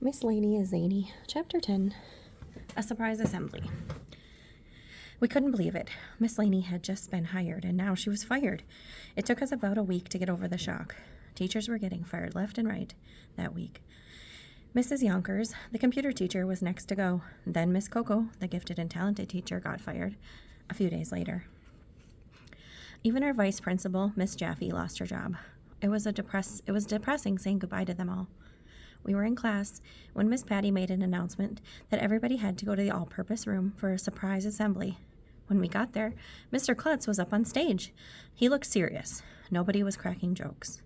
Miss Laney is Zany. Chapter 10. A Surprise Assembly. We couldn't believe it. Miss Laney had just been hired, and now she was fired. It took us about a week to get over the shock. Teachers were getting fired left and right that week. Mrs. Yonkers, the computer teacher, was next to go. Then Miss Coco, the gifted and talented teacher, got fired a few days later. Even our vice principal, Miss Jaffe, lost her job. It was depressing saying goodbye to them all. We were in class when Miss Patty made an announcement that everybody had to go to the all-purpose room for a surprise assembly. When we got there, Mr. Klutz was up on stage. He looked serious. Nobody was cracking jokes.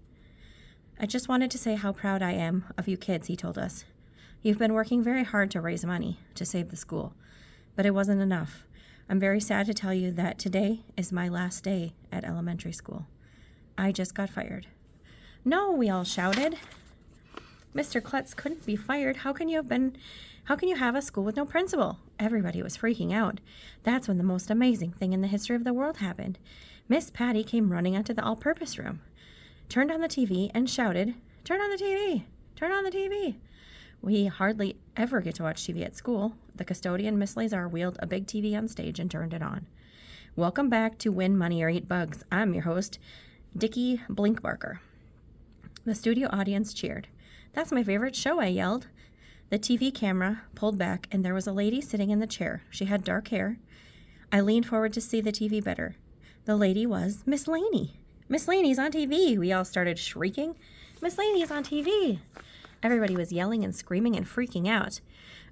"I just wanted to say how proud I am of you kids," he told us. "You've been working very hard to raise money to save the school, but it wasn't enough. I'm very sad to tell you that today is my last day at elementary school. I just got fired." "No," we all shouted. "Mr. Klutz couldn't be fired. How can you have a school with no principal?" Everybody was freaking out. That's when the most amazing thing in the history of the world happened. Miss Patty came running onto the all-purpose room, turned on the TV, and shouted, "Turn on the TV! Turn on the TV!" We hardly ever get to watch TV at school. The custodian, Miss Lazar, wheeled a big TV on stage and turned it on. "Welcome back to Win Money or Eat Bugs. I'm your host, Dickie Blinkbarker." The studio audience cheered. "That's my favorite show," I yelled. The TV camera pulled back, and there was a lady sitting in the chair. She had dark hair. I leaned forward to see the TV better. The lady was Miss Laney. "Miss Laney's on TV!" We all started shrieking. "Miss Laney's on TV!" Everybody was yelling and screaming and freaking out.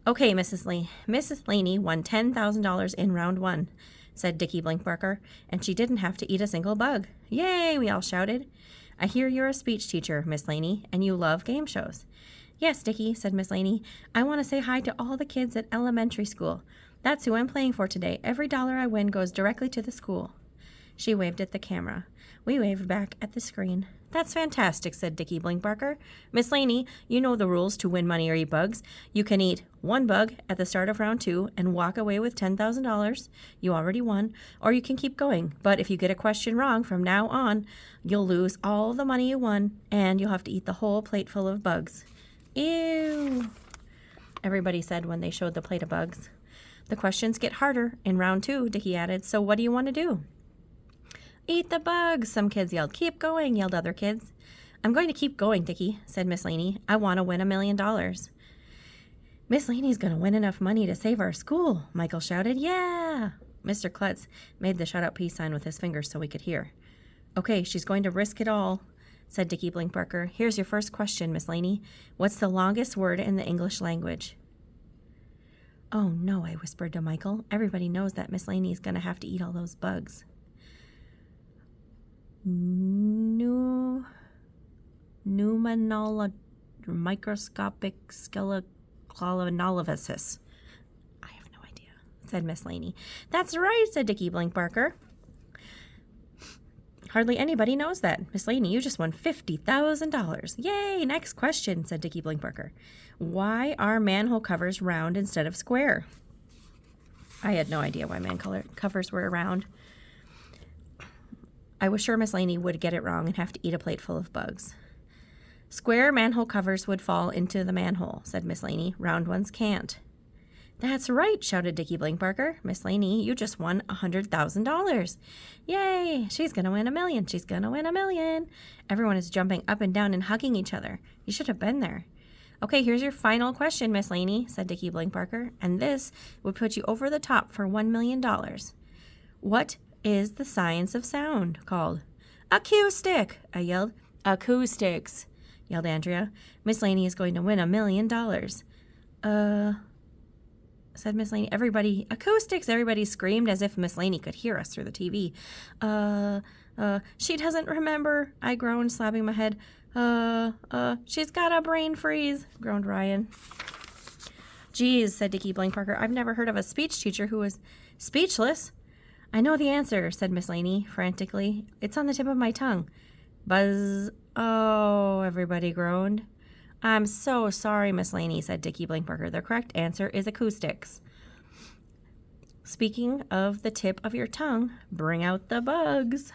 "Okay, Mrs. Laney won $10,000 in round one," said Dickie Blinkbarker, "and she didn't have to eat a single bug." "Yay!" we all shouted. "I hear you're a speech teacher, Miss Laney, and you love game shows." "Yes, Dickie," said Miss Laney. "I want to say hi to all the kids at elementary school. That's who I'm playing for today. Every dollar I win goes directly to the school." She waved at the camera. We waved back at the screen. "That's fantastic," said Dickie Blinkbarker. "Miss Laney, you know the rules to Win Money or Eat Bugs. You can eat one bug at the start of round 2 and walk away with $10,000. You already won. Or you can keep going. But if you get a question wrong from now on, you'll lose all the money you won, and you'll have to eat the whole plate full of bugs." "Ew," everybody said when they showed the plate of bugs. "The questions get harder in round 2, Dickie added. "So what do you want to do?" "Eat the bugs," some kids yelled. "Keep going," yelled other kids. "I'm going to keep going, Dickie," said Miss Laney. "I want to win $1 million. "Miss Laney's going to win enough money to save our school," Michael shouted. "Yeah!" Mr. Klutz made the shut-up peace sign with his fingers so we could hear. "Okay, she's going to risk it all," said Dickie Blinkbarker. "Here's your first question, Miss Laney. What's the longest word in the English language?" "Oh, no," I whispered to Michael. "Everybody knows that Miss Laney's going to have to eat all those bugs." Microscopic skeleclanolysis. "I have no idea," said Miss Laney. "That's right," said Dickie Blinkbarker. "Hardly anybody knows that. Miss Laney, you just won $50,000. "Yay! Next question," said Dickie Blinkbarker. "Why are manhole covers round instead of square?" I had no idea why manhole covers were round. I was sure Miss Laney would get it wrong and have to eat a plate full of bugs. "Square manhole covers would fall into the manhole," said Miss Laney. "Round ones can't." "That's right," shouted Dickie Blinkbarker. "Miss Laney, you just won $100,000. "Yay! She's going to win $1 million. She's going to win $1 million. Everyone is jumping up and down and hugging each other. You should have been there. "Okay, here's your final question, Miss Laney," said Dickie Blinkbarker, "and this would put you over the top for $1 million. What is the science of sound called?" "Acoustic," I yelled. "Acoustics," yelled Andrea. "Miss Laney is going to win $1 million. Said Miss Laney. "Acoustics," everybody screamed as if Miss Laney could hear us through the TV. She doesn't remember," I groaned, slapping my head. She's got a brain freeze," groaned Ryan. "Geez," said Dickie Blinkbarker, "I've never heard of a speech teacher who was speechless." "I know the answer," said Miss Laney frantically. "It's on the tip of my tongue." "Buzz." "Oh," everybody groaned. "I'm so sorry, Miss Laney," said Dickie Blinkbarker. "The correct answer is acoustics." "Speaking of the tip of your tongue, bring out the bugs."